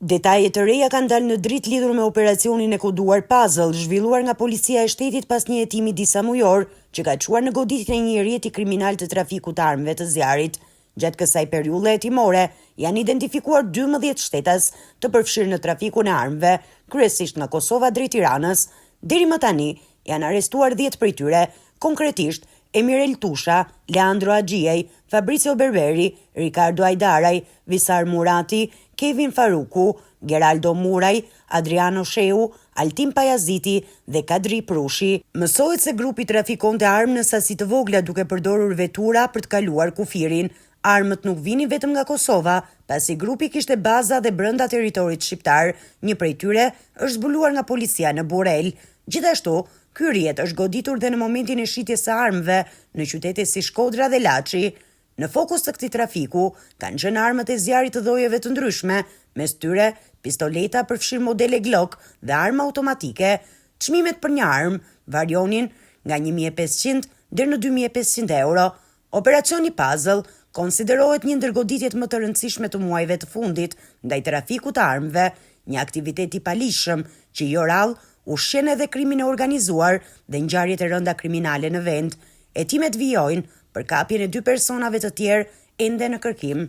Detaje të reja kanë dalë në dritë lidhur me operacionin e koduar Puzzle, zhvilluar nga Policia e Shtetit pas një hetimi disa mujor, që ka çuar në goditjen e një rjeti kriminal të trafikut të armëve të zjarit. Gjatë kësaj periudhe hetimore, janë identifikuar 12 shtetas të përfshirë në trafikun e armëve, kryesisht nga Kosova drejt Tiranës. Deri më tani, janë arrestuar 10 prej tyre, konkretisht Emirel Tusha, Leandro Agjiej, Fabricio Berberi, Ricardo Ajdaraj, Visar Murati, Kevin Faruku, Geraldo Muraj, Adriano Sheu, Altin Pajaziti dhe Kadri Prushi. Mësohet se grupi trafikonte armë në sasi të vogla duke përdorur vetura për të kaluar kufirin. Armët nuk vinin vetëm nga Kosova, pasi grupi kishte baza dhe brenda territorit shqiptar. Një prej tyre është zbuluar nga policia në Burel. Gjithashtu, ky rjet është goditur dhe në momentin e shitjes së armëve në qytete si Shkodra dhe Laçi. Në fokus të këtij trafiku kanë qenë armët e zjarit të llojeve të ndryshme, mes tyre pistoleta përfshirë modele Glock dhe armë automatike. Çmimet për një armë varionin nga 1.500 deri në 2.500 euro. Operacioni Puzzle konsiderohet një ndër goditjet më të rëndësishme të muajve të fundit ndaj trafikut të armëve, një aktivitet i palishëm që jo rrallë ushqen edhe krimin e organizuar dhe ngjarjet e rënda kriminale në vend. Hetimet vijojnë për kapjen e 2 personave të tjerë ende në kërkim.